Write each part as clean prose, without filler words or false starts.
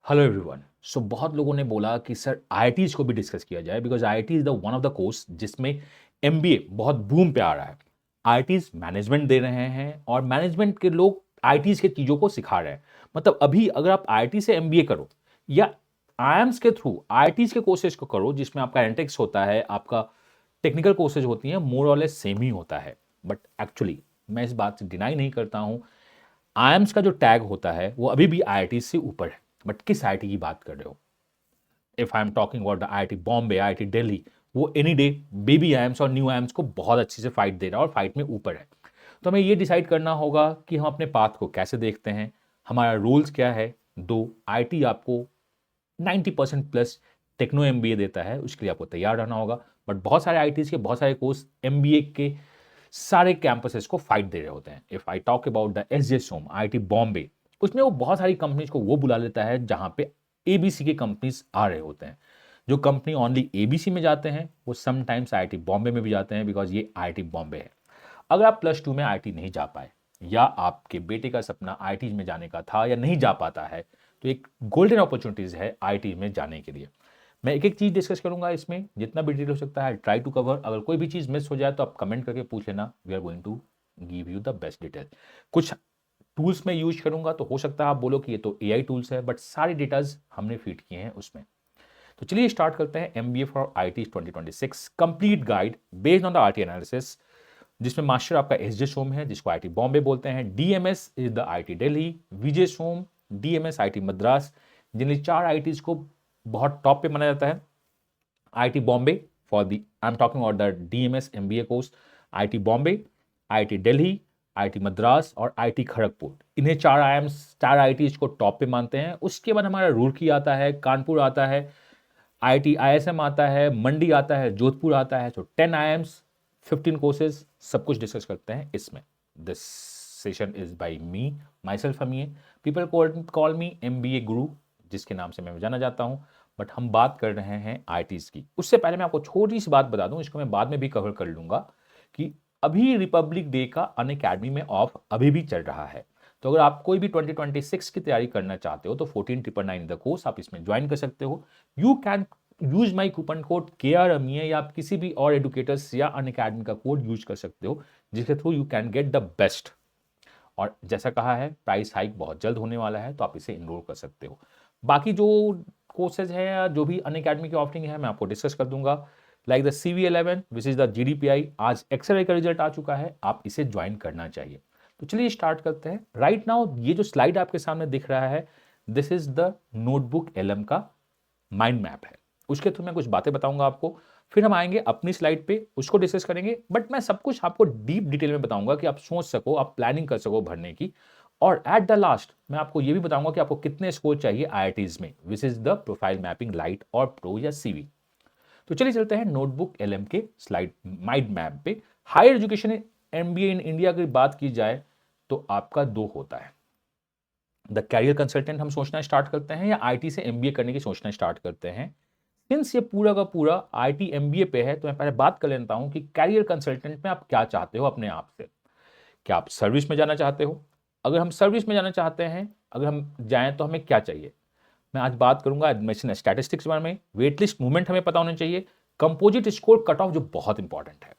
Hello everyone. सो बहुत लोगों ने बोला कि सर आईआईटीज़ को भी डिस्कस किया जाए because IIT is the one of the course जिसमें एमबीए बहुत बूम पे आ रहा है। आईआईटीज़ मैनेजमेंट दे रहे हैं और मैनेजमेंट के लोग आईआईटीज़ के चीज़ों को सिखा रहे हैं। मतलब अभी अगर आप आईआईटी से एमबीए करो या आईआईएम्स के थ्रू आईआईटीज़ के कोर्सेज को करो जिसमें आपका एंटेक्स होता है, आपका टेक्निकल कोर्सेज होती हैं, मोर और लेस सेम ही होता है। बट एक्चुअली मैं इस बात से डिनाई नहीं करता हूँ, आईएम्स का जो टैग होता है वो अभी भी आईआईटी से ऊपर है। बट किस आईआईटी की बात कर रहे हो? If I am talking about the IIT Bombay, IIT Delhi, वो एनी डे बेबी आईएम्स और न्यू आईएम्स को बहुत अच्छे से फाइट दे रहा है और फाइट में ऊपर है। तो हमें ये डिसाइड करना होगा कि हम अपने पाथ को कैसे देखते हैं, हमारा रूल्स क्या है। दो आईआईटी आपको 90% प्लस टेक्नो एमबीए देता है, उसके लिए आपको तैयार रहना होगा। बट बहुत सारे आईआईटीज के बहुत सारे कोर्स एमबीए के सारे कैंपसेस को फाइट दे रहे होते हैं। If I talk about the SJ SOM, IIT Bombay, उसमें वो बहुत सारी कंपनीज को वो बुला लेता है जहां पे एबीसी के कंपनीज आ रहे होते हैं। जो कंपनी ओनली एबीसी में जाते हैं वो समटाइम्स आईआईटी बॉम्बे में भी जाते हैं बिकॉज ये आईआईटी बॉम्बे है। अगर आप प्लस 2 में आईआईटी नहीं जा पाए या आपके बेटे का सपना आईआईटी में जाने का था या नहीं जा पाता है, तो एक गोल्डन अपॉर्चुनिटीज है आईआईटी में जाने के लिए। मैं एक एक चीज डिस्कस करूंगा, इसमें जितना भी डिटेल हो सकता है ट्राई टू कवर। अगर कोई भी चीज मिस हो जाए तो आप कमेंट करके पूछ लेना, we are going to give you the best detail. कुछ टूल्स में यूज करूंगा तो हो सकता है आप बोलो कि ये तो एआई टूल्स है, बट सारी डेटाज हमने फीड किए हैं उसमें। तो चलिए स्टार्ट करते हैं MBA for IIT 2026 complete guide based on the RT analysis, जिसमें मास्टर आपका एसजे सोम है जिसको आईआईटी बॉम्बे बोलते हैं, DMS is the IIT Delhi, VG SOM DMS IIT Madras, जिन चार आईआईटीज को बहुत टॉप पे माना जाता है। IIT Bombay for the I am talking about the DMs MBA course, IIT Bombay, IIT Delhi, IIT Madras और आईआईटी खड़गपुर, इन्हें चार आईआईटीज को टॉप पे मानते हैं। उसके बाद हमारा रुड़की आता है, कानपुर आता है, आईआईटी आईएसएम आता है, मंडी आता है, जोधपुर आता है। तो 10 आईएम्स, 15 कोर्सेज, सब कुछ डिस्कस करते हैं इसमें। This session is by me, myself Amiya, people call me MBA guru, जिसके नाम से मैं जाना जाता हूं। बट हम बात कर रहे हैं आईआईटीज की। उससे पहले मैं आपको छोटी सी बात बता दूं, इसको मैं बाद में भी कवर कर लूंगा, कि अभी रिपब्लिक डे का अनअकैडमी में ऑफ अभी भी चल रहा है। तो अगर आप कोई भी 2026 की तैयारी करना चाहते हो तो 14,999 द कोर्स आप इसमें ज्वाइन कर सकते हो। You can use my coupon code KR या आप किसी भी और एडुकेटर्स या अनअकैडमी का कोड यूज कर सकते हो, जिसके through you can get the best. और जैसा कहा है, प्राइस हाइक बहुत जल्द होने वाला है, तो आप इसे इनरोल कर सकते हो। बाकी जो कोर्सेज हैं या जो भी अनअकैडमी की ऑफरिंग है मैं आपको डिस्कस कर दूंगा, like the CV11 which is the GDPI। आज एक्सरे का रिजल्ट आ चुका है, आप इसे ज्वाइन करना चाहिए। तो चलिए स्टार्ट करते हैं। राइट नाउ ये जो स्लाइड आपके सामने दिख रहा है, this is the notebook LM का माइंड मैप है। उसके थ्रू मैं कुछ बातें बताऊंगा आपको, फिर हम आएंगे अपनी स्लाइड पे, उसको डिस्कस करेंगे। बट मैं सब कुछ आपको डीप डिटेल में बताऊंगा कि आप सोच सको, आप प्लानिंग कर सको भरने की। और एट द लास्ट मैं आपको ये भी बताऊंगा कि आपको कितने स्कोर चाहिए आईआईटीज में, which is the profile mapping light और प्रो या CV। तो चलिए चलते हैं नोटबुक LM के स्लाइड माइंड मैप पे। Higher education MBA in India की बात की जाए तो आपका दो होता है। द कैरियर कंसल्टेंट हम सोचना स्टार्ट करते हैं, या आईटी से एमबीए करने की सोचना स्टार्ट करते हैं। सिंस ये पूरा का पूरा आईटी एमबीए पे है, तो मैं पहले बात कर लेता हूं कि कैरियर कंसल्टेंट में आप क्या चाहते हो अपने आप से। क्या आप सर्विस में जाना चाहते हो? अगर हम सर्विस में जाना चाहते हैं, अगर हम जाएं तो हमें क्या चाहिए? मैं आज बात करूंगा एडमिशन स्टैटिस्टिक्स के बारे में। वेट लिस्ट मूवमेंट हमें पता होना चाहिए। कंपोजिट स्कोर कट ऑफ जो बहुत इंपॉर्टेंट है।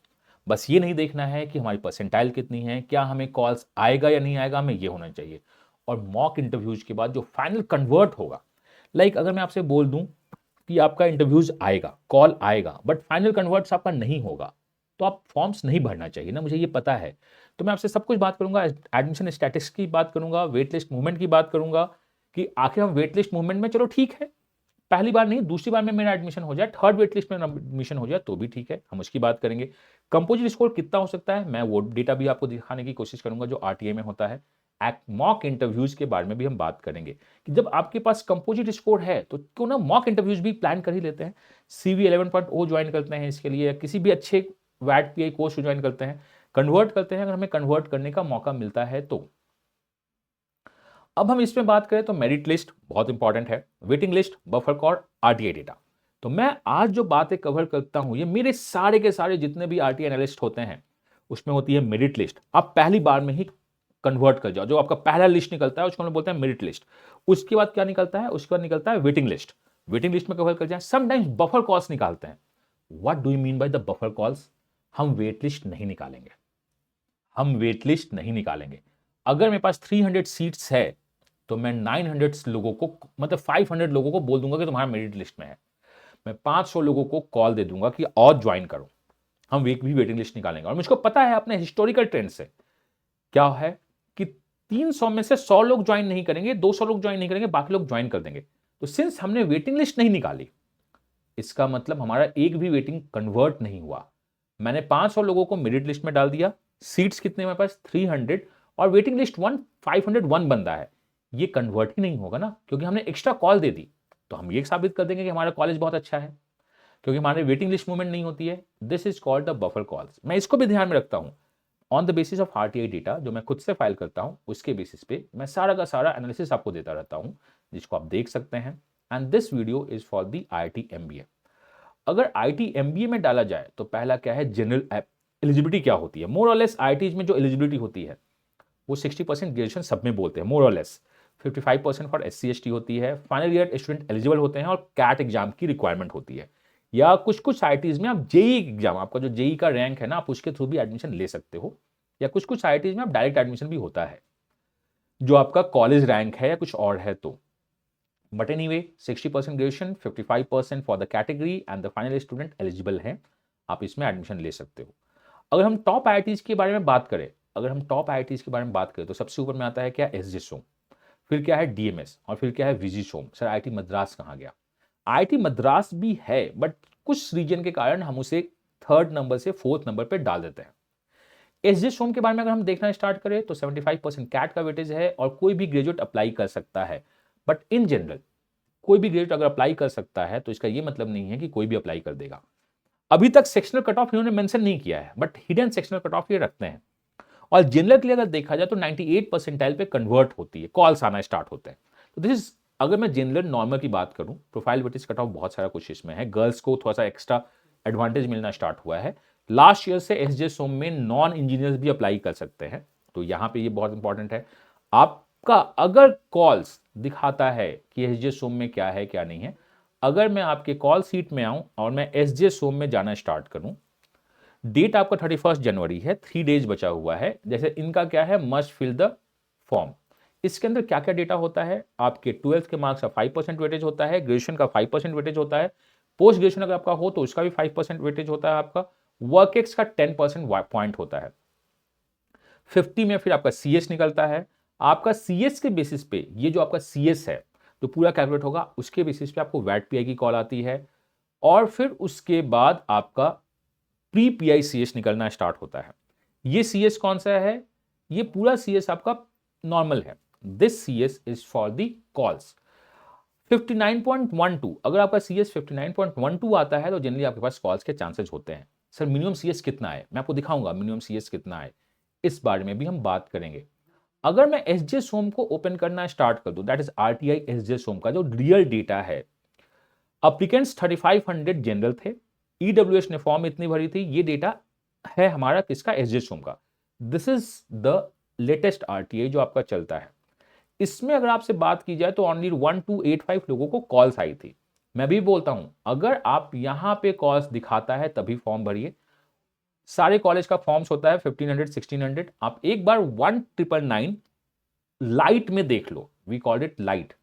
बस ये नहीं देखना है कि हमारी परसेंटाइल कितनी है, क्या हमें कॉल्स आएगा या नहीं आएगा, हमें ये होना चाहिए। और मॉक इंटरव्यूज के बाद जो फाइनल कन्वर्ट होगा, लाइक अगर मैं आपसे बोल दूं कि आपका इंटरव्यूज आएगा, कॉल आएगा, बट फाइनल कन्वर्ट्स आपका नहीं होगा, तो आप फॉर्म्स नहीं भरना चाहिए ना, मुझे ये पता है। तो मैं आपसे सब कुछ बात करूंगा, एडमिशन स्टैटिस्टिक्स की बात करूंगा, वेट लिस्ट मूवमेंट की बात करूंगा, कि आखिर हम वेट लिस्ट मूवमेंट में, चलो ठीक है, पहली बार नहीं दूसरी बार में मेरा एडमिशन हो जाए, थर्ड वेट लिस्ट में एडमिशन हो जाए तो भी ठीक है, हम उसकी बात करेंगे। कंपोजिट स्कोर कितना हो सकता है, मैं वो डेटा भी आपको दिखाने की कोशिश करूंगा जो आरटीए में होता है। मॉक इंटरव्यूज के बारे में भी हम बात करेंगे कि जब आपके पास कंपोजिट स्कोर है तो क्यों ना मॉक इंटरव्यूज भी प्लान कर ही लेते हैं। CV11.0 ज्वाइन करते हैं इसके लिए, किसी भी अच्छे वैट PI कोर्स ज्वाइन करते हैं, कन्वर्ट करते हैं अगर हमें कन्वर्ट करने का मौका मिलता है तो। अब हम इसमें बात करें तो मेरिट लिस्ट बहुत इंपॉर्टेंट है, वेटिंग लिस्ट, बफर कॉर, आरटीआई डेटा। तो मैं आज जो बातें कवर करता हूं, ये मेरे सारे के सारे जितने भी आरटीआई एनालिस्ट होते हैं उसमें होती है मेरिट लिस्ट। आप पहली बार में ही कन्वर्ट कर जाओ। जो आपका पहला लिस्ट निकलता है उसको हम लोग बोलते हैं मेरिट लिस्ट। उसके बाद क्या निकलता है? उसके बाद निकलता है वेटिंग लिस्ट। वेटिंग लिस्ट में कन्वर्ट कर जाए। समटाइम्स बफर कॉल्स निकालते हैं। What do you mean by the buffer calls? हम वेट लिस्ट नहीं निकालेंगे, हम वेट लिस्ट नहीं निकालेंगे। अगर मेरे पास 300 सीट्स है तो मैं 900 लोगों को, मतलब 500 लोगों को बोल दूंगा कि तुम्हारा मेरिट लिस्ट में है। मैं 500 लोगों को कॉल दे दूंगा कि और ज्वाइन करो। हम भी वेटिंग लिस्ट निकालेंगे। और मुझको पता है अपने हिस्टोरिकल ट्रेंड से क्या है कि 300 में से 100 लोग ज्वाइन नहीं करेंगे, 200 लोग ज्वाइन नहीं करेंगे, बाकी लोग ज्वाइन कर देंगे। तो सिंस हमने वेटिंग लिस्ट नहीं निकाली, इसका मतलब हमारा एक भी वेटिंग कन्वर्ट नहीं हुआ। मैंने 500 लोगों को मेरिट लिस्ट में डाल दिया, सीट्स कितने मेरे पास? 300, और वेटिंग लिस्ट 501 बंदा है। ये कन्वर्ट ही नहीं होगा ना, क्योंकि हमने एक्स्ट्रा कॉल दे दी। तो हम ये साबित कर देंगे कि हमारा कॉलेज बहुत अच्छा है, क्योंकि हमारे वेटिंग लिस्ट मूवमेंट नहीं होती है। This is called the buffer calls. मैं इसको भी ध्यान में रखता हूं। On the basis of RTI data जो मैं खुद से फाइल करता हूं, उसके बेसिस पे मैं सारा का सारा एनालिसिस आपको देता रहता हूं, जिसको आप देख सकते हैं। And this video is for the IIT MBA. अगर आईआईटी एमबीए में डाला जाए तो पहला क्या है? जनरल एलिजिबिलिटी क्या होती है? मोर और लेस आईआईटी में जो एलिजिबिलिटी होती है वो 60% ग्रेजुएशन सब में बोलते हैं, मोर और लेस। 55% फॉर SC ST होती है। फाइनल ईयर स्टूडेंट एलिजिबल होते हैं और कैट एग्जाम की रिक्वायरमेंट होती है। या कुछ कुछ आईआईटीज में आप जेई एग्जाम, आपका जो जेई का रैंक है ना, आप उसके थ्रू भी एडमिशन ले सकते हो। या कुछ कुछ आईआईटीज में आप डायरेक्ट एडमिशन भी होता है, जो आपका कॉलेज रैंक है या कुछ और है तो। But anyway, 60% graduation, 55% for the category and the final student eligible है, आप इसमें एडमिशन ले सकते हो। अगर हम टॉप आईआईटीज के बारे में बात करें, तो सबसे ऊपर में आता है क्या? एसजे सोम, फिर क्या है? डीएमएस, और फिर क्या है? विजी सोम। सर आईआईटी मद्रास कहाँ गया? आईआईटी मद्रास भी है, बट कुछ रीजन के कारण हम उसे 3rd नंबर से 4th नंबर पे डाल देते हैं। एसजे सोम के बारे में अगर हम देखना स्टार्ट करें तो 75% कैट का वेटेज है और कोई भी ग्रेजुएट अप्लाई कर सकता है। बट इन जनरल कोई भी ग्रेजुएट अगर अप्लाई कर सकता है तो इसका ये मतलब नहीं है कि कोई भी अप्लाई कर देगा। अभी तक सेक्शनल कट ऑफ इन्होंने मेंशन नहीं किया है, but hidden sectional cut off ये रखते हैं। और जनरल के लिए अगर देखा जाए तो 98 परसेंटाइल पे कन्वर्ट होती है, कॉल्स आना स्टार्ट होते हैं। तो दिस इज, अगर मैं जनरल नॉर्मल की बात करूं, प्रोफाइल वेटेज कट ऑफ बहुत सारा कुछ इसमें है। गर्ल्स को थोड़ा सा एक्स्ट्रा एडवांटेज मिलना स्टार्ट हुआ है। लास्ट ईयर से एसजे सोम में नॉन इंजीनियर्स भी अप्लाई कर सकते हैं, तो यहां पे ये बहुत इंपॉर्टेंट है। आपका अगर कॉल्स दिखाता है कि एसजे सोम में क्या है क्या नहीं है, अगर मैं आपके कॉल सीट में आऊं और मैं एसजे सोम में जाना स्टार्ट करूं, डेट आपका 31 जनवरी है, 3 डेज बचा हुआ है। जैसे इनका क्या है? Must fill the form. इसके अंदर क्या क्या डेटा होता है? आपके 12th के मार्क्स का 5% वेटेज होता है, ग्रेजुएशन का 5% वेटेज होता है, पोस्ट ग्रेजुएशन अगर आपका हो तो उसका भी 5% वेटेज होता है, आपका वर्क एक्स का 10% पॉइंट होता है। 50 में फिर आपका सीएस निकलता है। आपका सीएस के बेसिस पे, ये जो आपका सीएस है तो पूरा कैलकुलेट होगा, उसके बेसिस पे आपको वैट पीआई की कॉल आती है। और फिर उसके बाद आपका प्री पीआई सीएस निकलना स्टार्ट होता है। ये सीएस कौन सा है? ये पूरा सीएस आपका नॉर्मल है। This CS is for the calls. 59.12, अगर आपका सीएस 59.12 आता है तो जनरली आपके पास कॉल्स के चांसेस होते हैं। सर मिनिमम सीएस कितना है? मैं आपको दिखाऊंगा मिनिमम सीएस कितना है, इस बारे में भी हम बात करेंगे। अगर मैं एसजे सोम को ओपन करना स्टार्ट कर दूं, दैट इज आरटीआई एसजे सोम का जो रियल डेटा है, अप्लीकेंट्स 3500 जनरल थे, ईडब्ल्यूएस ने फॉर्म इतनी भरी थी। ये डेटा है हमारा किसका? एसजे सोम का। This is the latest RTI जो आपका चलता है। इसमें अगर आपसे बात की जाए तो ओनली 1285 लोगों को कॉल्स आई थी। मैं भी बोलता हूं, अगर आप यहां पे कॉल्स दिखाता है तभी फॉर्म भरिए। सारे कॉलेज का फॉर्म्स होता है 1500 1600। आप एक बार 1999 लाइट में देख लो, वी कॉल्ड इट लाइट।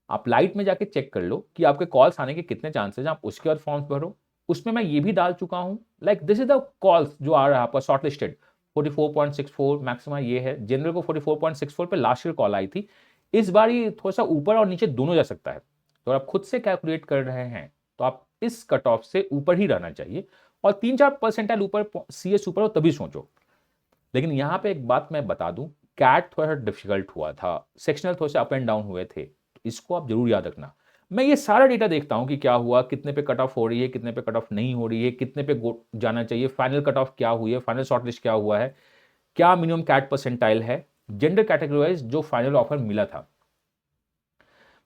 आप लाइट में जाके चेक कर लो कि आपके कॉल्स आने के कितने चांसेस हैं, आप उसके बाद फॉर्म्स भरो। उसमें मैं ये भी डाल चुका हूं, like this is the calls जो आ रहा है आपका शॉर्ट लिस्टेड। 44.64 मैक्सिमम ये है। जनरल को 44.64 पे लास्ट ईयर कॉल आई थी। इस बार ये थोड़ा सा ऊपर और नीचे दोनों जा सकता है, तो आप खुद से कैलकुलेट कर रहे हैं तो आप इस कट ऑफ से ऊपर ही रहना चाहिए। और 3-4% ऊपर सीएस ऊपर हो तभी सोचो। लेकिन यहां पे एक बात मैं बता दूं, कैट थोड़ा सा डिफिकल्ट हुआ था, सेक्शनल थोड़े से अप एंड डाउन हुए थे, तो इसको आप जरूर याद रखना। मैं ये सारा डेटा देखता हूं कि क्या हुआ, कितने पे कट ऑफ हो रही है, कितने पे कट ऑफ नहीं हो रही है, कितने पे जाना चाहिए, फाइनल कट ऑफ क्या हुई है, फाइनल शॉर्टलिस्ट क्या हुआ है, क्या मिनिमम कैट परसेंटाइल है। जेंडर कैटेगरी वाइज जो फाइनल ऑफर मिला था,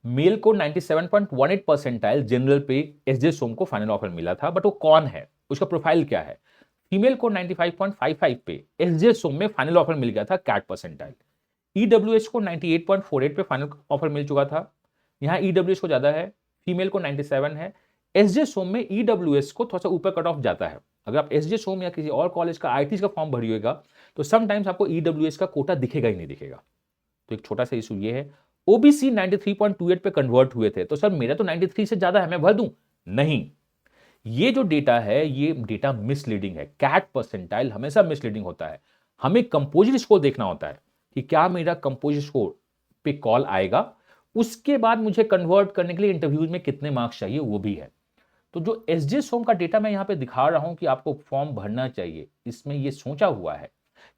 मेल को 97.18 परसेंटाइल जनरल पे एसजे सोम को फाइनल ऑफर मिला था, बट वो कौन है, उसका प्रोफाइल क्या है? फीमेल को 95.55 पे एसजे सोम में फाइनल ऑफर मिल गया था कैट परसेंटाइल। ईडब्ल्यूएस को 98.48 पे फाइनल ऑफर मिल चुका था। यहाँ ईडब्ल्यूएस को ज्यादा है, फीमेल को 97 है। एसजे सोम में ईडब्ल्यूएस को थोड़ा सा ऊपर कट ऑफ जाता है। अगर आप एसजे सोम या किसी और कॉलेज का आईटीज का फॉर्म भरिएगा तो समटाइम्स आपको ईडब्ल्यूएस का कोटा दिखेगा ही नहीं दिखेगा। तो एक छोटा सा इशू ये है। ओबीसी 93.28 पे कन्वर्ट हुए थे, तो सर मेरा तो 93 से ज्यादा है, मैं भर दूं? नहीं, ये जो डेटा है ये डेटा मिसलीडिंग है। कैट परसेंटाइल हमेशा मिसलीडिंग होता है। हमें कंपोजिट स्कोर देखना होता है कि क्या मेरा कंपोजिट स्कोर पे कॉल आएगा, उसके बाद मुझे कन्वर्ट करने के लिए इंटरव्यूज में कितने मार्क्स चाहिए वो भी है। तो जो एसजे सोम का डेटा मैं यहां पे दिखा रहा हूं कि आपको फॉर्म भरना चाहिए, इसमें ये सोचा हुआ है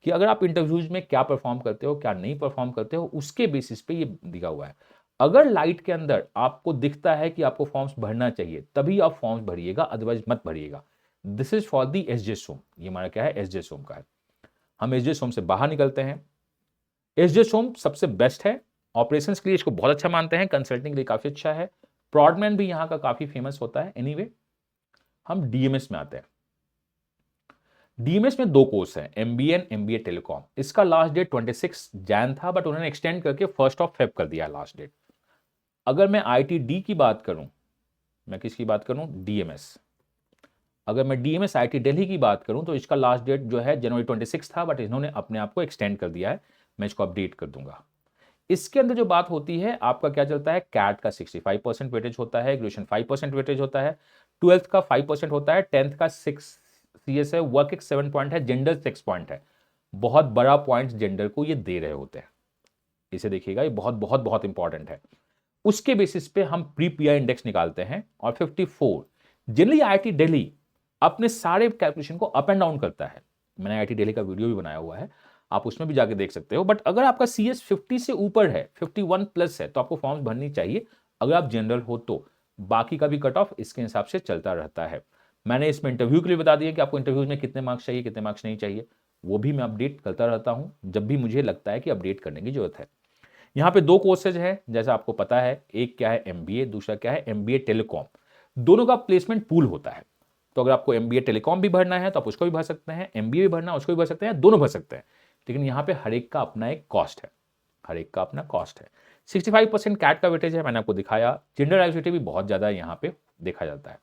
कि अगर आप इंटरव्यूज में क्या परफॉर्म करते हो क्या नहीं परफॉर्म करते हो, उसके बेसिस पे ये दिखा हुआ है। अगर लाइट के अंदर आपको दिखता है कि आपको फॉर्म्स भरना चाहिए तभी आप फॉर्म्स भरिएगा, अदरवाइज मत भरिएगा। This is for the SJ SOM. ये हमारा क्या है, एसजे सोम का है। हम एसजे सोम से बाहर निकलते हैं। एसजे सोम सबसे बेस्ट है, ऑपरेशंस के लिए इसको बहुत अच्छा मानते हैं, कंसल्टिंग के लिए काफी अच्छा है। प्रॉडमैन भी यहाँ का काफी फेमस होता है। एनीवे हम डीएमएस में आते हैं। डीएमएस में दो कोर्स हैं, एमबीए एंड एमबीए टेलीकॉम। इसका लास्ट डेट 26 जैन था, बट उन्होंने एक्सटेंड करके 1 फेब कर दिया लास्ट डेट। अगर मैं आईटीडी की बात करूं, मैं किसकी बात करूं, डीएमएस। अगर मैं डीएमएस आईटी दिल्ली की बात करूं तो इसका लास्ट डेट जो है जनवरी 26 था, बट इन्होंने अपने आप को एक्सटेंड कर दिया है। मैं इसको अपडेट कर दूंगा। इसके अंदर जो बात होती है, आपका क्या चलता है, कैट का 65% वेटेज होता है, ग्रेजुएशन 5% वेटेज होता है, 12th का 5% होता है, 10th का 6 सीएस है, वर्क एक 7 पॉइंट है, जेंडर 6 पॉइंट है। बहुत बड़ा पॉइंट जेंडर को ये दे रहे होते हैं, इसे देखिएगा, ये बहुत बहुत बहुत इंपॉर्टेंट है। उसके बेसिस पे हम प्री पीआई इंडेक्स निकालते हैं और 54। जनरली आईआईटी दिल्ली अपने सारे कैलकुलेशन को अप एंड डाउन करता है। मैंने आईआईटी दिल्ली का वीडियो भी बनाया हुआ है, आप उसमें भी जाके देख सकते हो। बट अगर आपका सीएस 50 से ऊपर है, 51 प्लस है, तो आपको फॉर्म्स भरनी चाहिए अगर आप जनरल हो तो। बाकी का भी कट ऑफ इसके हिसाब से चलता रहता है। मैंने इसमें इंटरव्यू के लिए बता दिया कि आपको इंटरव्यूज में कितने मार्क्स चाहिए, कितने मार्क्स नहीं चाहिए, वो भी मैं अपडेट करता रहता हूं जब भी मुझे लगता है कि अपडेट करने की जरूरत है। यहाँ पे दो कोर्सेज हैं जैसा आपको पता है, एक क्या है एमबीए, दूसरा क्या है एमबीए टेलीकॉम। दोनों का प्लेसमेंट पूल होता है। तो अगर आपको एमबीए टेलीकॉम भी भरना है तो आप उसको भी भर सकते हैं, एमबीए भी भरना है उसको भी भर सकते हैं, दोनों भर सकते हैं। लेकिन यहाँ पे हर एक का अपना एक कॉस्ट है, हर एक का अपना कॉस्ट है। 65% कैट का वेटेज है, मैंने आपको दिखाया। जेंडर डाइवर्सिटी भी बहुत ज्यादा यहाँ पे देखा जाता है।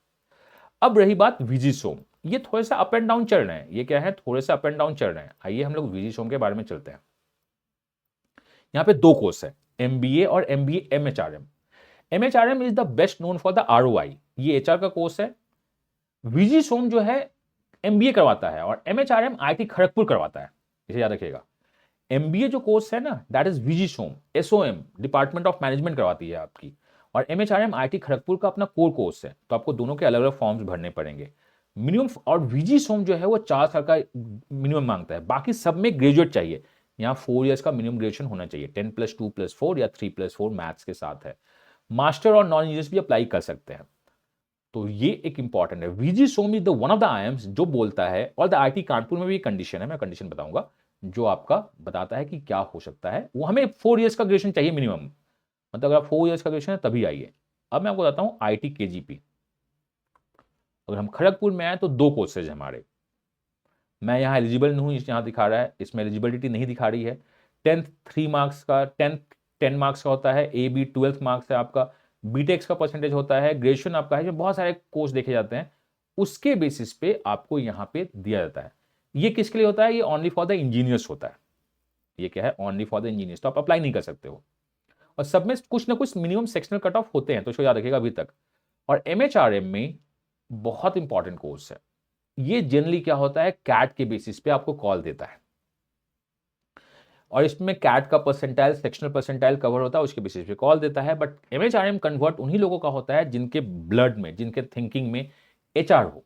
अब रही बात विजिसोम, ये थोड़े सा अप एंड डाउन चल रहे हैं। ये क्या है, थोड़े से अप एंड डाउन चल रहे हैं। आइए हम लोग विजिसोम के बारे में चलते हैं। यहाँ पे दो कोर्स है, एमबीए और MBA MHRM. MHRM is the best known for the ROI, ये एचआर का कोर्स है। विजिसोम जो है एमबीए करवाता है और एमएचआरएम आईटी खड़गपुर करवाता है, इसे याद रखिएगा। एमबीए जो कोर्स है ना, that is VGSOM, SOM department of management करवाती है आपकी, और एमएचआरएम आईटी खड़गपुर का अपना कोर कोर्स है। तो आपको दोनों के अलग अलग फॉर्म्स भरने पड़ेंगे मिनिमम। और विजिसोम जो है वो 4 साल का मिनिमम मांगता है, बाकी सब में ग्रेजुएट चाहिए। यहाँ 4 इयर्स का मिनिमम ग्रेजुएशन होना चाहिए, 10+2+4 या 3+4 मैथ्स के साथ है। मास्टर और नॉन इंजीनियर्स भी अप्लाई कर सकते हैं। तो ये एक इंपॉर्टेंट है। VGSOM is the one of the IIMs जो बोलता है, और द आईटी कानपुर में भी कंडीशन है, मैं कंडीशन बताऊंगा, जो आपका बताता है कि क्या हो सकता है। वो हमें 4 इयर्स का ग्रेजुएशन चाहिए मिनिमम, मतलब अगर आप 4 इयर्स का ग्रेजुएशन है तभी आइए। अब मैं आपको बताता हूं आईटी केजीपी। अगर हम खड़गपुर में आए तो दो कोर्सेज है हमारे। मैं यहाँ एलिजिबल नहीं हूँ, यहाँ दिखा रहा है, इसमें एलिजिबिलिटी नहीं दिखा रही है। 10th 3 मार्क्स का, 10 मार्क्स का होता है, ए बी 12 मार्क्स है आपका, बीटेक्स का परसेंटेज होता है, ग्रेजुएशन आपका है, जो बहुत सारे कोर्स देखे जाते हैं, उसके बेसिस पे आपको यहाँ पे दिया जाता है। ये किसके लिए होता है, ये ओनली फॉर द इंजीनियर्स होता है। ये क्या है, ओनली फॉर द इंजीनियर्स, तो आप अप्लाई नहीं कर सकते हो। और सब में कुछ ना कुछ मिनिमम सेक्शनल कट ऑफ होते हैं, तो इसको याद रखिएगा अभी तक। और एमएचआरएम में बहुत इंपॉर्टेंट कोर्स है। ये जनरली क्या होता है, कैट के बेसिस पे आपको कॉल देता है, और इसमें कैट का परसेंटाइल, सेक्शनल परसेंटाइल कवर होता है, उसके बेसिस पे कॉल देता है। बट एमएचआरएम कन्वर्ट उन्हीं लोगों का होता है जिनके ब्लड में, जिनके थिंकिंग में एचआर हो,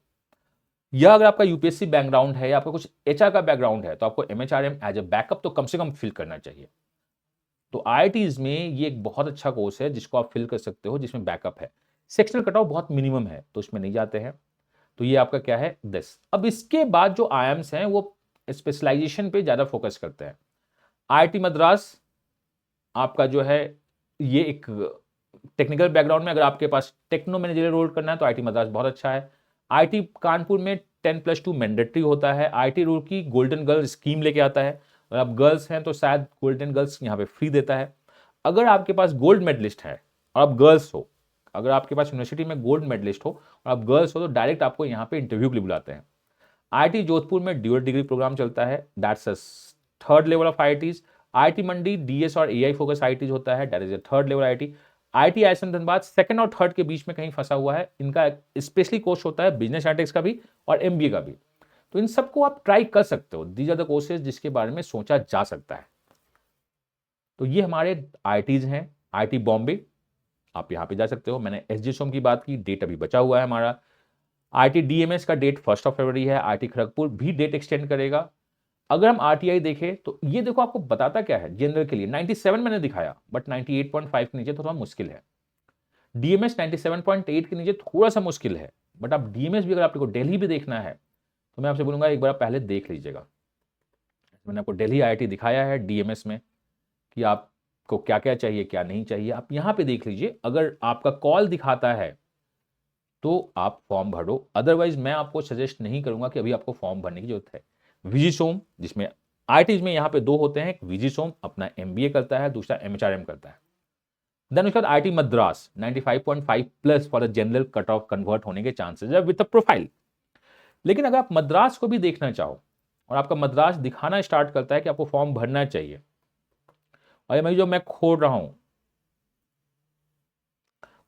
या अगर आपका यूपीएससी बैकग्राउंड है या आपका कुछ एचआर का बैकग्राउंड है तो आपको एमएचआरएम एज अ बैकअप तो कम से कम फिल करना चाहिए। तो आईआईटीज में ये एक बहुत अच्छा कोर्स है जिसको आप फिल कर सकते हो, जिसमें बैकअप है। सेक्शनल कट ऑफ बहुत मिनिमम है तो इसमें नहीं जाते हैं। तो ये आपका क्या है 10। अब इसके बाद जो आईएम्स हैं वो स्पेशलाइजेशन पे ज्यादा फोकस करते हैं। आईआईटी मद्रास आपका जो है, ये एक टेक्निकल बैकग्राउंड में अगर आपके पास टेक्नो मैनेजरियल रोल करना है तो आईआईटी मद्रास बहुत अच्छा है। आईआईटी कानपुर में 10+2 मैंडेटरी होता है। IIT Roorkee golden girl scheme लेके आता है। अगर आप गर्ल्स हैं तो शायद गोल्डन गर्ल्स यहाँ पे फ्री देता है। अगर आपके पास गोल्ड मेडलिस्ट है और आप गर्ल्स हो, अगर आपके पास यूनिवर्सिटी में गोल्ड मेडलिस्ट हो और आप गर्ल्स हो, तो डायरेक्ट आपको यहाँ पे इंटरव्यू के लिए बुलाते हैं। IIT जोधपुर में ड्यूअल डिग्री प्रोग्राम चलता है, that's a third level of IITs। IIT Mandi DS और AI फोकस IITs होता है, that is a third level IIT। IIT ISM Dhanbad second और थर्ड के बीच में कहीं फंसा हुआ है। इनका स्पेशली कोर्स होता है बिजनेस एनालिटिक्स का भी और MBA का भी। तो इन सबको आप ट्राई कर सकते हो। दीज आर द कोर्सेज जिसके बारे में सोचा जा सकता है। तो ये हमारे IITs हैं। IIT बॉम्बे, आप यहाँ पे जा सकते हो। मैंने SG सोम की बात की, डेट अभी बचा हुआ है हमारा। IIT DMS का डेट 1 फरवरी है। IIT खड़गपुर भी डेट एक्सटेंड करेगा। अगर हम RTI देखें तो ये देखो आपको बताता क्या है जनरल के लिए 97 मैंने दिखाया, बट 98.5 के नीचे थोड़ा मुश्किल है। DMS 97.8 के नीचे थोड़ा सा मुश्किल है, बट आप DMS भी अगर आपको दिल्ली भी देखना है तो मैं आपसे बोलूंगा एक बार पहले देख लीजिएगा। मैंने आपको दिल्ली IIT दिखाया है DMS में कि आपको क्या क्या चाहिए क्या नहीं चाहिए, आप यहाँ पे देख लीजिए। अगर आपका कॉल दिखाता है तो आप फॉर्म भरो, अदरवाइज मैं आपको सजेस्ट नहीं करूंगा कि अभी आपको फॉर्म भरने की जरूरत है। विजिसोम, जिसमें IITs में यहाँ पे दो होते हैं, एक विजिसोम अपना MBA करता है, दूसरा MHRM करता है। देन उसके बाद IIT Madras 95.5 plus for the general cut off convert होने के चांसेस है विद अ प्रोफाइल। लेकिन अगर आप मद्रास को भी देखना चाहो और आपका मद्रास दिखाना स्टार्ट करता है कि आपको फॉर्म भरना चाहिए, और मैं जो मैं खोल रहा हूं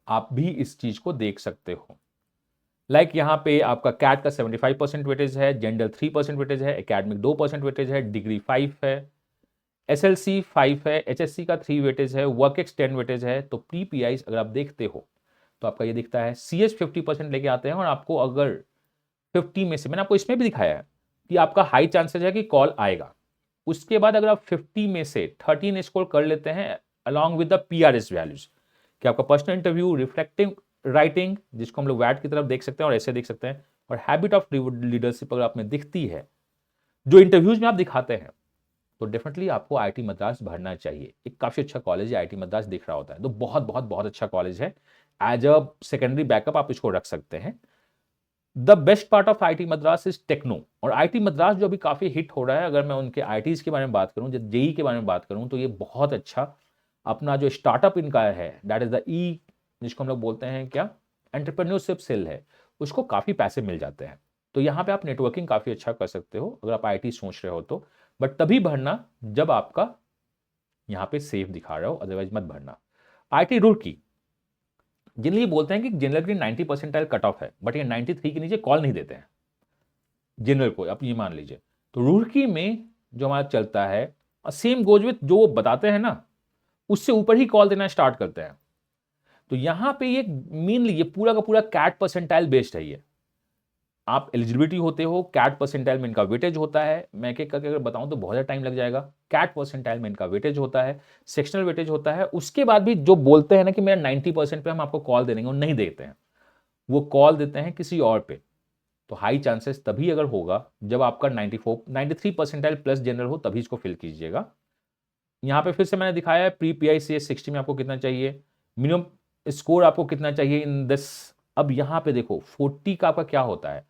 आप भी इस चीज को देख सकते हो। लाइक यहाँ पे आपका कैट का 75% वेटेज है, जनरल 3% वेटेज है, एकेडमिक 2% वेटेज है, डिग्री 5 है, SLC 5 है, HSC का 3 वेटेज है, वर्कएक्स 10 वेटेज है। तो PPIs अगर आप देखते हो तो आपका ये दिखता है। CS 50% लेके आते हैं, और आपको अगर 50 में से मैंने आपको इसमें भी दिखाया है कि आपका हाई चांसेस है कि कॉल आएगा। उसके बाद अगर आप 50 में से 13 स्कोर कर लेते हैं along with the PRS values, कि आपका पर्सनल इंटरव्यू, रिफ्लेक्टिव राइटिंग जिसको हम लोग वैट की तरफ देख सकते हैं और ऐसे देख सकते हैं, और हैबिट ऑफ लीडरशिप अगर आप में दिखती है जो इंटरव्यूज में आप दिखाते हैं, तो डेफिनेटली आपको IIT मद्रास भरना चाहिए। एक काफी अच्छा कॉलेज है, IIT मद्रास दिख रहा होता है तो बहुत बहुत बहुत अच्छा कॉलेज है। एज अ सेकेंडरी बैकअप आप इसको रख सकते हैं। The best part of IIT Madras is techno, और IIT मद्रास जो अभी काफी हिट हो रहा है। अगर मैं उनके IITs के बारे में बात करूं, जेई के बारे में बात करूं, तो ये बहुत अच्छा अपना जो स्टार्टअप इनका है, दैट इज द जिसको हम लोग बोलते हैं क्या, एंटरप्रेन्योरशिप सेल है, उसको काफी पैसे मिल जाते हैं। तो यहाँ पे आप नेटवर्किंग काफी अच्छा कर सकते हो अगर आप IIT सोच रहे हो तो, बट तभी भरना जब आपका यहाँ पे सेफ दिखा रहा हो, अदरवाइज मत भरना। IIT रुड़की जनरली बोलते हैं कि जनरल की 90 परसेंटाइल कट ऑफ है, बट ये 93 के नीचे कॉल नहीं देते हैं जनरल को, आप ये मान लीजिए। तो रुड़की में जो हमारा चलता है, सेम गोज विथ जो वो बताते हैं ना, उससे ऊपर ही कॉल देना स्टार्ट करते हैं। तो यहां पे ये मेनली ये पूरा का पूरा कैट परसेंटाइल बेस्ड है। ये आप एलिजिबिलिटी होते हो, कैट परसेंटाइल में इनका वेटेज होता है। मैं एक एक करके अगर बताऊं तो बहुत ज़्यादा टाइम लग जाएगा। कैट परसेंटाइल में इनका वेटेज होता है, सेक्शनल वेटेज होता है। उसके बाद भी जो बोलते हैं ना कि मेरा 90% पे हम आपको कॉल दे देंगे, वो नहीं देते हैं, वो कॉल देते हैं किसी और पे। तो हाई चांसेस तभी अगर होगा जब आपका 93 परसेंटाइल प्लस जनरल हो, तभी इसको फिल कीजिएगा। यहाँ पे फिर से मैंने दिखाया है प्री PICS 60 में आपको कितना चाहिए, मिनिमम स्कोर आपको कितना चाहिए इन दिस। अब यहाँ पे देखो 40 का आपका क्या होता है,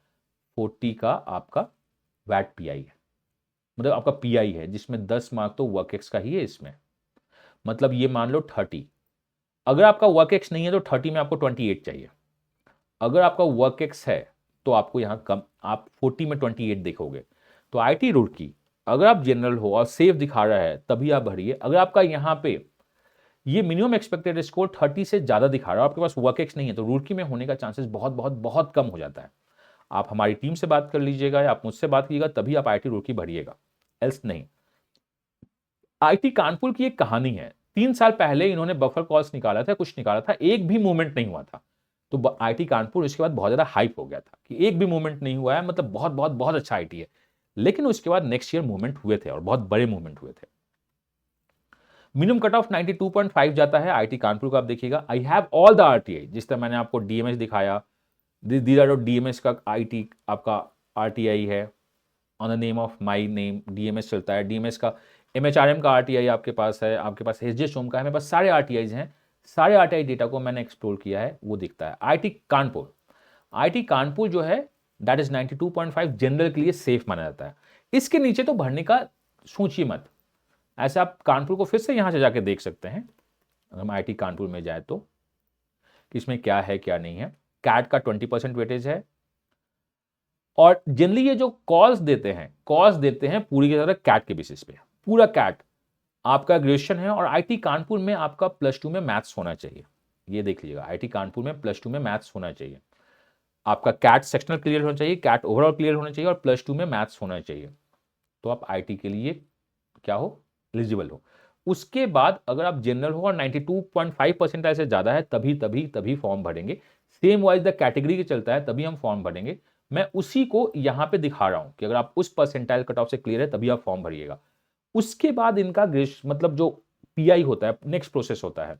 40 का आपका वैट PI है, मतलब आपका PI है, जिसमें 10 मार्क तो वर्कएक्स का ही है इसमें। मतलब ये मान लो 30, अगर आपका वर्कएक्स नहीं है तो 30 में आपको 28 चाहिए। अगर आपका वर्कएक्स है तो आपको यहाँ कम, आप 40 में 28 देखोगे। तो IIT रुड़की अगर आप जनरल हो और सेफ दिखा रहा है तभी आप भरिए। अगर आपका यहाँ पे ये मिनिमम एक्सपेक्टेड स्कोर 30 से ज्यादा दिखा रहा है, आपके पास वर्कएक्स नहीं है, तो रुड़की में होने का चांसेस बहुत बहुत बहुत कम हो जाता है। आप हमारी टीम से बात कर लीजिएगा या आप मुझसे बात कीजिएगा, तभी आप IIT रुड़की भरिएगा, एल्स नहीं। IIT कानपुर की एक कहानी है। 3 साल पहले इन्होंने बफर कॉल्स निकाला था, कुछ निकाला था, एक भी मूवमेंट नहीं हुआ था। तो IIT कानपुर उसके बाद बहुत ज्यादा हाइप हो गया था कि एक भी मूवमेंट नहीं हुआ है, मतलब बहुत बहुत बहुत अच्छा IIT है। लेकिन उसके बाद नेक्स्ट ईयर मूवमेंट हुए थे और बहुत बड़े मूवमेंट हुए थे। मिनिमम कट ऑफ 92.5 जाता है IIT कानपुर का। आप देखिएगा I have all the RTI, जिस तरह मैंने आपको DMS दिखाया, दीज आर DMS का IIT आपका RTI है, on the name of my name DMS चलता है। DMS का MHRM का RTI आपके पास है, आपके पास SJ सोम का है, मेरे पास सारे RTIs हैं। सारे RTI डेटा को मैंने एक्सप्लोर किया है, वो दिखता है। IIT कानपुर जो है दैट इज 92.5 जनरल के लिए सेफ माना जाता है। इसके नीचे तो भरने का सोचिए मत। ऐसे आप कानपुर को फिर से यहां से जाके देख सकते हैं, अगर हम आईटी कानपुर में जाए तो कि इसमें क्या है क्या नहीं है। कैट का 20% वेटेज है, और जनरली ये जो कॉल्स देते हैं पूरी की तरह कैट के बेसिस पे। पूरा कैट आपका ग्रेजुएशन है, और आईटी कानपुर में आपका +2 में मैथ्स होना चाहिए। ये देख लीजिएगा, आईटी कानपुर में +2 में मैथ्स होना चाहिए। आपका कैट सेक्शनल क्लियर होना चाहिए, कैट ओवरऑल क्लियर होना चाहिए, और +2 में मैथ्स होना चाहिए, तो आप आईटी के लिए क्या हो, एलिजिबल हो। उसके बाद अगर आप जनरल हो और 92.5% से ज्यादा है, तभी फॉर्म भरेंगे। सेम वाइज द कैटेगरी के चलता है, तभी हम फॉर्म भरेंगे। मैं उसी को यहां पे दिखा रहा हूं कि अगर आप उस परसेंटाइल कट ऑफ से क्लियर है तभी आप फॉर्म भरिएगा। उसके बाद इनका मतलब जो पीआई होता है, नेक्स्ट प्रोसेस होता है,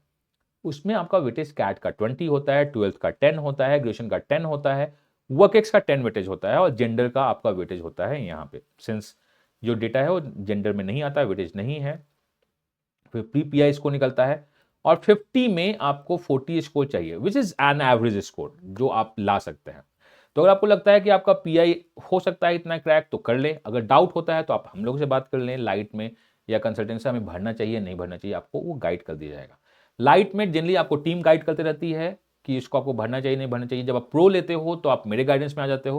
उसमें आपका वेटेज कैट का 20 होता है, 12th का 10 होता है, ग्रेजुएशन का 10 होता है, वर्क का 10 वेटेज होता है, और जेंडर का आपका वेटेज होता है यहाँ पे। सिंस जो डेटा है वो जेंडर में नहीं आता, वेटेज नहीं है, फिर प्री पीआई स्कोर निकलता है, और 50 में आपको 40 स्कोर चाहिए, which is an average score जो आप ला सकते हैं। तो अगर आपको लगता है कि आपका पीआई हो सकता है इतना क्रैक, तो कर ले। अगर डाउट होता है तो आप हम लोग से बात कर लें, लाइट में या कंसल्टेंसी हमें भरना चाहिए नहीं भरना चाहिए, आपको वो गाइड कर दिया जाएगा। लाइट में जनरली आपको टीम गाइड करते रहती है कि इसको आपको भरना चाहिए नहीं भरना चाहिए। जब आप प्रो लेते हो तो आप मेरे गाइडेंस में आ जाते हो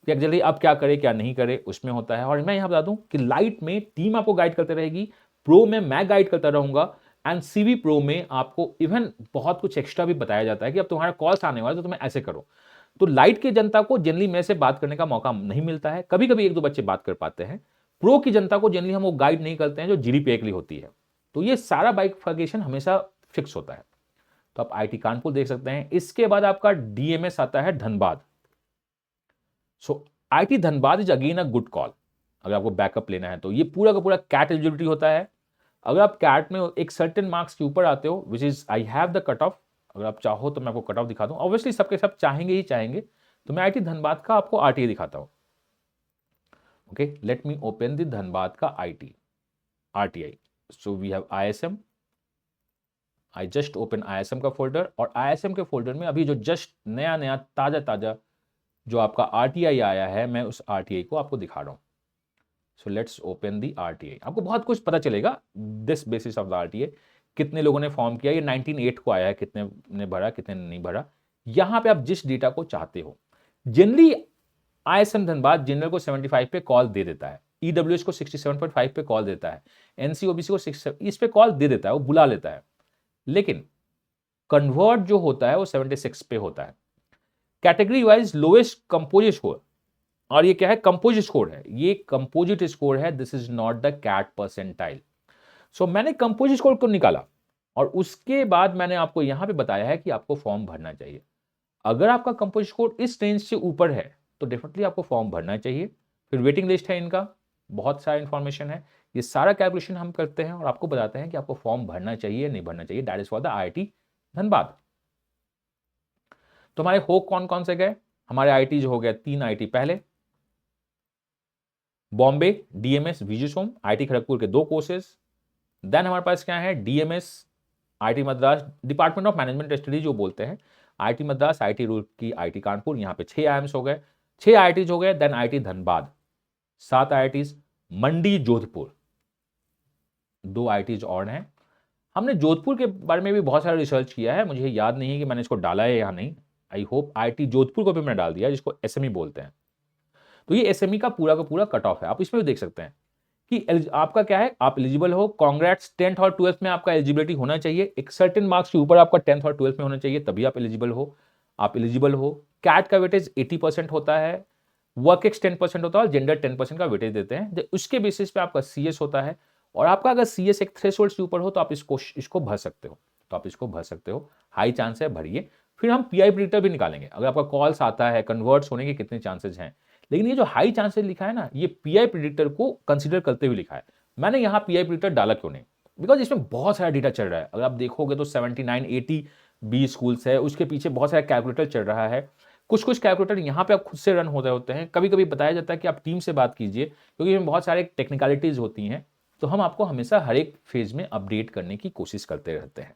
कि एक्चुअली आप क्या करें क्या नहीं करें, उसमें होता है। और मैं यहाँ बता दूं कि लाइट में टीम आपको गाइड करते रहेगी, प्रो में मैं गाइड करता रहूंगा, एंड सीवी प्रो में आपको इवन बहुत कुछ एक्स्ट्रा भी बताया जाता है कि अब तुम्हारा कॉल्स आने वाला तो तुम्हें ऐसे करो। तो लाइट की जनता को जनरली मेरे से बात करने का मौका नहीं मिलता है, कभी कभी एक दो बच्चे बात कर पाते हैं। प्रो की जनता को जनरली हम वो गाइड नहीं करते हैं जो जीडीपीए के लिए होती है। तो ये सारा बाइफर्केशन हमेशा फिक्स होता है। तो आप आईटी कानपुर देख सकते हैं। इसके बाद आपका डीएमएस आता है Dhanbad. So IT Dhanbad is again a good call अगर आपको बैकअप लेना है तो। ये पूरा का पूरा कैट एलिजिबिलिटी होता है। अगर आप कैट में एक सर्टेन मार्क्स के ऊपर आते हो, which is I have the cut off, अगर आप चाहो तो मैं आपको कट ऑफ दिखा दूं। ऑब्वियसली सबके सब चाहेंगे ही चाहेंगे, तो मैं आईटी धनबाद का आपको आरटीए दिखाता हूं। Okay, let me open the Dhanbad का RTI. So we have ISM. I just open ISM का फोल्डर, और आईएसएम के फोल्डर में अभी जो जस्ट नया नया ताजा जो आपका आरटीआई आया है, मैं उस आरटीआई को आपको दिखा रहा हूं। So let's open the RTI. आपको बहुत कुछ पता चलेगा this basis of the RTI. कितने लोगों ने फॉर्म किया, ये 1908 को आया है, कितने ने भरा कितने ने नहीं भरा। यहां पे आप जिस डेटा को चाहते हो, जनरली आईएसएम धनबाद जनरल को 75 पे कॉल दे देता है, ईडब्ल्यूएस को 67.5 पे कॉल देता है, एनसीओबीसी को 6 इस पे कॉल दे देता है, वो बुला लेता है। लेकिन कन्वर्ट जो होता है वो 76 पे होता है। Category wise lowest composite score, और ये क्या है, कंपोजिट स्कोर है, ये कंपोजिट स्कोर है, this is not the CAT percentile. So मैंने कंपोजिट स्कोर को निकाला, और उसके बाद मैंने आपको यहां पे बताया है कि आपको फॉर्म भरना चाहिए। अगर आपका कंपोजिट स्कोर इस रेंज से ऊपर है तो डेफिनेटली आपको फॉर्म भरना चाहिए। फिर वेटिंग लिस्ट है इनका, बहुत सारा इंफॉर्मेशन है, ये सारा कैलकुलेशन हम करते हैं और आपको बताते हैं कि आपको फॉर्म भरना चाहिए नहीं भरना चाहिए। That is for the IIT Dhanbad. तो हमारे हो कौन कौन से गए, हमारे आईटी जो हो गया 3 आईटी पहले, बॉम्बे डीएमएस विजुसोम, आईटी खड़गपुर के 2 कोर्सेज। देन हमारे पास क्या है, DMs IT Madras, department of management study जो बोलते हैं, IT Madras, IT Roorkee, IT Kanpur, यहाँ पे 6 आईएम्स हो गए, 6 आईआईटीज हो गए। Then IT Dhanbad 7 IITs, Mandi Jodhpur 2 IITs और हैं। हमने जोधपुर के बारे में भी बहुत सारा रिसर्च किया है, मुझे याद नहीं है कि मैंने इसको डाला है या नहीं। आई होप आईआईटी जोधपुर को भी मैंने डाल दिया, जिसको एसएमई बोलते हैं। तो ये एसएमई का पूरा कट ऑफ है, आप इसमें भी देख सकते हैं कि आपका क्या है, आप एलिजिबल हो। कांग्रेट्स, 10th और 12th में आपका एलिजिबिलिटी होना चाहिए, एक सर्टेन मार्क्स के ऊपर आपका 10th और 12th में होना चाहिए, तभी आप एलिजिबल हो। आप एलिजिबल हो। कैट का वेटेज 80% होता है, वर्क एक्स 10% होता है, और जेंडर 10% का वेटेज देते हैं। उसके बेसिस पे आपका सीएस होता है, और आपका अगर सीएस एक थ्रेशोल्ड से ऊपर हो तो आप इसको भर सकते हो, हाई चांस है, भरिए। फिर हम पीआई प्रिडिक्टर भी निकालेंगे, अगर आपका कॉल्स आता है, कन्वर्ट्स होने के कितने चांसेस हैं। लेकिन ये जो हाई चांसेस लिखा है ना, ये पीआई प्रिडिक्टर को कंसीडर करते हुए लिखा है। मैंने यहां पीआई प्रिडिक्टर डाला क्यों नहीं, बिकॉज इसमें बहुत सारा डेटा चल रहा है। अगर आप देखोगे तो 79 80 बी स्कूल्स है, उसके पीछे बहुत सारा कैलकुलेटर चल रहा है। कुछ कैलकुलेटर यहाँ पे आप खुद से रन हो रहे होते हैं, कभी कभी बताया जाता है कि आप टीम से बात कीजिए, क्योंकि इसमें बहुत सारे टेक्निकलिटीज होती हैं। तो हम आपको हमेशा हर एक फेज में अपडेट करने की कोशिश करते रहते हैं।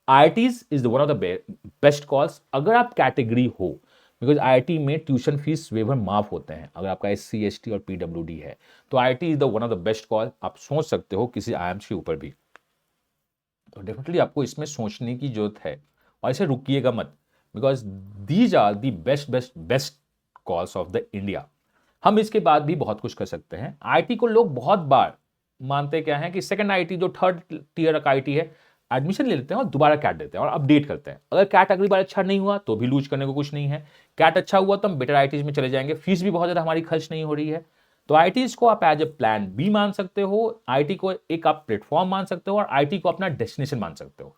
IITs is one of the best calls. अगर आप कैटेगरी हो बिकॉज आईआईटी में ट्यूशन फीस वेवर माफ होते हैं अगर आपका एससी एसटी और पीडब्ल्यूडी है। तो IIT is the one of the best call. आप सोच सकते हो किसी आईएम्स के ऊपर भी, तो डेफिनेटली आपको इसमें सोचने की जरूरत है और इसे रुकिएगा मत, because these are the best best best calls of the India. हम इसके बाद भी बहुत कुछ कर सकते हैं। आईटी को लोग बहुत बार मानते क्या है कि सेकंड आईटी जो थर्ड टीयर का आईटी है, एडमिशन ले लेते हैं और दोबारा कैट देते हैं और अपडेट करते हैं। अगर कैट अगली बार अच्छा नहीं हुआ तो भी लूज करने को कुछ नहीं है, कैट अच्छा हुआ तो हम बेटर आईटीज में चले जाएंगे, फीस भी बहुत ज्यादा हमारी खर्च नहीं हो रही है। तो आईटीज को आप एज ए प्लान बी मान सकते हो, आईटी को एक आप प्लेटफॉर्म मान सकते हो और आईटी को अपना डेस्टिनेशन मान सकते हो।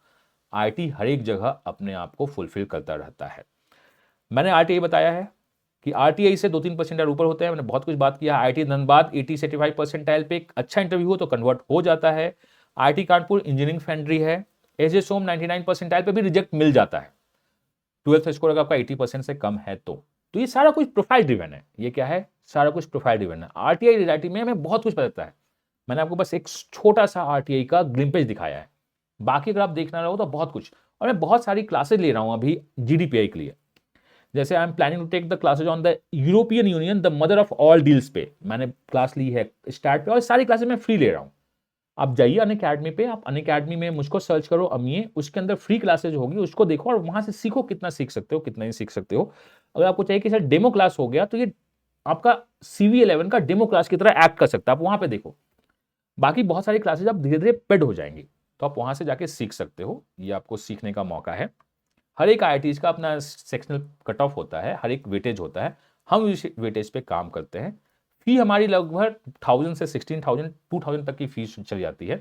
आईटी हर एक जगह अपने आप को फुलफिल करता रहता है। मैंने आरटीआई बताया है कि आरटीआई से 2-3 परसेंटाइल ऊपर होते हैं। मैंने बहुत कुछ बात किया। आईटी धनबाद 80 से 85 परसेंटाइल पे एक अच्छा इंटरव्यू हो तो कन्वर्ट हो जाता है। आईटी कानपुर इंजीनियरिंग फैंड्री है। एजे सोम 99 परसेंटाइल पे भी रिजेक्ट मिल जाता है। 12th स्कोर अगर आपका 80% से कम है तो ये सारा कुछ प्रोफाइल ड्रिवन है। ये क्या है? सारा कुछ प्रोफाइल ड्रिवन है। आरटीआई रियलिटी में हमें बहुत कुछ पता है। मैंने आपको बस एक छोटा सा आरटीआई का ग्लिम्पेज दिखाया है, बाकी अगर आप देखना रहो तो बहुत कुछ। और मैं बहुत सारी क्लासेस ले रहा हूं अभी जीडीपीआई के लिए। जैसे I am planning to take the classes on the European Union, the mother of all deals पे मैंने क्लास ली है स्टार्ट पे, और सारी क्लासेस मैं फ्री ले रहा हूं। आप जाइए अनअकैडमी पे, आप अनअकैडमी में मुझको सर्च करो अमीए, उसके अंदर फ्री क्लासेज होगी, उसको देखो और वहां से सीखो। कितना सीख सकते हो, कितना नहीं सीख सकते हो। अगर आपको चाहिए कि सर डेमो क्लास हो गया, तो ये आपका CV11 का डेमो क्लास की तरह एक्ट कर सकता है, आप वहां पे देखो। बाकी बहुत सारी क्लासेज आप धीरे धीरे पेड हो जाएंगी, तो आप वहां से जाके सीख सकते हो। ये आपको सीखने का मौका है। हर एक आईआईटीज का अपना सेक्शनल कट ऑफ होता है, हर एक वेटेज होता है। हम इस वेटेज पे काम करते हैं। फी हमारी लगभग 1000 से 16,000 2000 तक की फीस चल जाती है।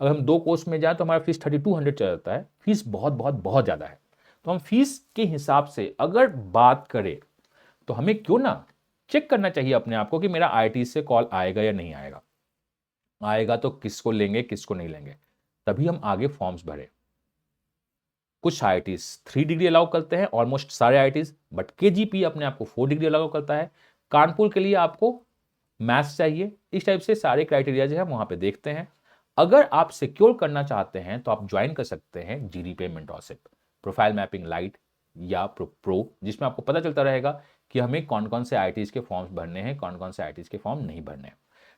अगर हम 2 कोर्स में जाए तो हमारा फीस 3200 चल जाता है। फीस बहुत बहुत बहुत ज़्यादा है। तो हम फीस के हिसाब से अगर बात करें तो हमें क्यों ना चेक करना चाहिए अपने आप को कि मेरा आईआईटी से कॉल आएगा या नहीं आएगा। आएगा तो किसको लेंगे, किसको नहीं लेंगे, तभी हम आगे फॉर्म्स भरें। कुछ आईआईटीज 3 डिग्री अलाउ करते हैं, ऑलमोस्ट सारे आईआईटीज, बट केजीपी अपने आप को 4 डिग्री अलाउ करता है। कानपुर के लिए आपको मैथ्स चाहिए। इस टाइप से सारे क्राइटेरिया जो है वहां पे देखते हैं। अगर आप सिक्योर करना चाहते हैं तो आप ज्वाइन कर सकते हैं GDPI mentorship, profile mapping light या प्रो, जिसमें आपको पता चलता रहेगा कि हमें कौन कौन से आईआईटीज के फॉर्म्स भरने हैं, कौन कौन से आईआईटीज के फॉर्म नहीं भरने हैं।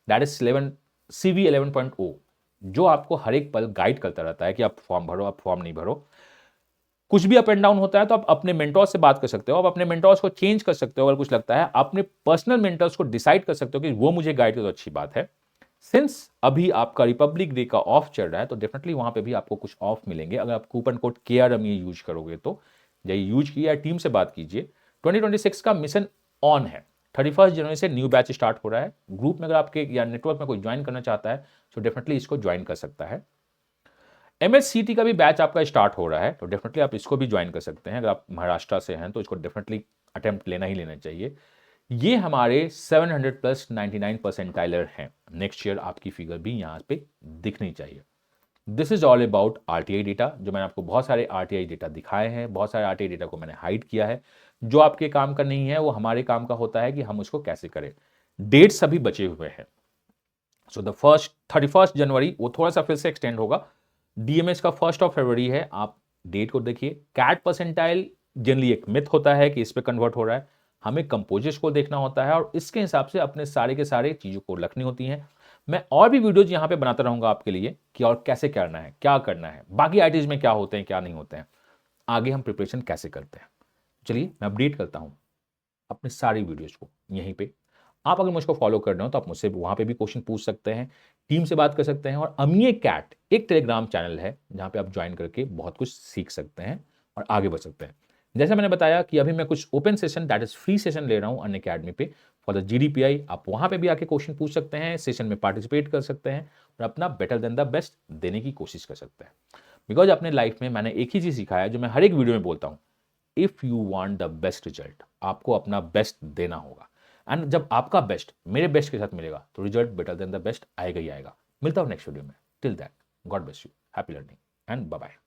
दैट इज CV 11.0, जो आपको हर एक पल गाइड करता रहता है कि आप फॉर्म भरो, आप फॉर्म नहीं भरो। कुछ भी अप एंड डाउन होता है तो आप अपने मेंटोर से बात कर सकते हो, आप अपने मेंटोर्स को चेंज कर सकते हो। अगर कुछ लगता है अपने पर्सनल मेंटर्स को डिसाइड कर सकते हो कि वो मुझे गाइड करे तो अच्छी बात है। सिंस अभी आपका रिपब्लिक डे का ऑफ चल रहा है तो डेफिनेटली वहां पे भी आपको कुछ ऑफ मिलेंगे अगर आप कूपन कोड KRM ये यूज करोगे तो। यही यूज किया, टीम से बात कीजिए। 2026 का मिशन ऑन है। 31 जनवरी से न्यू बैच स्टार्ट हो रहा है। ग्रुप में अगर आपके या नेटवर्क में कोई ज्वाइन करना चाहता है तो डेफिनेटली इसको ज्वाइन कर सकता है। MSCT का भी बैच आपका स्टार्ट हो रहा है तो डेफिनेटली आप इसको भी ज्वाइन कर सकते हैं। अगर आप महाराष्ट्र से हैं तो इसको डेफिनेटली अटेम्प्ट लेना ही लेना चाहिए। ये हमारे 700 प्लस 99 परसेंटाइलर हैं। नेक्स्ट ईयर आपकी फिगर भी यहाँ पे दिखनी चाहिए। This is all about RTI data, जो मैंने आपको बहुत सारे आरटीआई डेटा दिखाए हैं। बहुत सारे आरटीआई डेटा को मैंने हाइड किया है। जो आपके काम का नहीं है वो हमारे काम का होता है कि हम उसको कैसे करें। डेट्स अभी बचे हुए हैं। सो द 31 जनवरी वो थोड़ा सा फिर से एक्सटेंड होगा। डीएमएस का 1 फरवरी है। आप डेट को देखिए। कैट परसेंटाइल जनरली एक मिथ होता है कि इस पे कन्वर्ट हो रहा है। हमें कंपोजिट्स को देखना होता है और इसके हिसाब से अपने सारे के सारे चीज़ों को रखनी होती हैं। मैं और भी वीडियोज यहाँ पे बनाता रहूंगा आपके लिए कि और कैसे करना है, क्या करना है, बाकी आईटीज में क्या होते हैं, क्या नहीं होते हैं, आगे हम प्रिपरेशन कैसे करते हैं। चलिए मैं अपडेट करता हूँ अपने सारी वीडियोज को यहीं पे। आप अगर मुझको फॉलो कर रहे हो तो आप मुझसे वहां पे भी क्वेश्चन पूछ सकते हैं, टीम से बात कर सकते हैं। और अमीय कैट एक टेलीग्राम चैनल है जहां पे आप ज्वाइन करके बहुत कुछ सीख सकते हैं और आगे बढ़ सकते हैं। जैसे मैंने बताया कि अभी मैं कुछ open session that is free session ले रहा हूं अनअकैडमी पे फॉर द जीडीपीआई। आप वहां पे भी आके क्वेश्चन पूछ सकते हैं, सेशन में पार्टिसिपेट कर सकते हैं और अपना बेटर देन द बेस्ट देने की कोशिश कर सकते हैं। बिकॉज अपने लाइफ में मैंने एक ही चीज सिखाया है जो मैं हर एक वीडियो में बोलता हूं, if you want the best result, आपको अपना बेस्ट देना होगा। एंड जब आपका बेस्ट मेरे बेस्ट के साथ मिलेगा तो result better than the best आएगा ही आएगा। मिलता हूं नेक्स्ट वीडियो में। Till that, God bless you, happy learning and bye bye.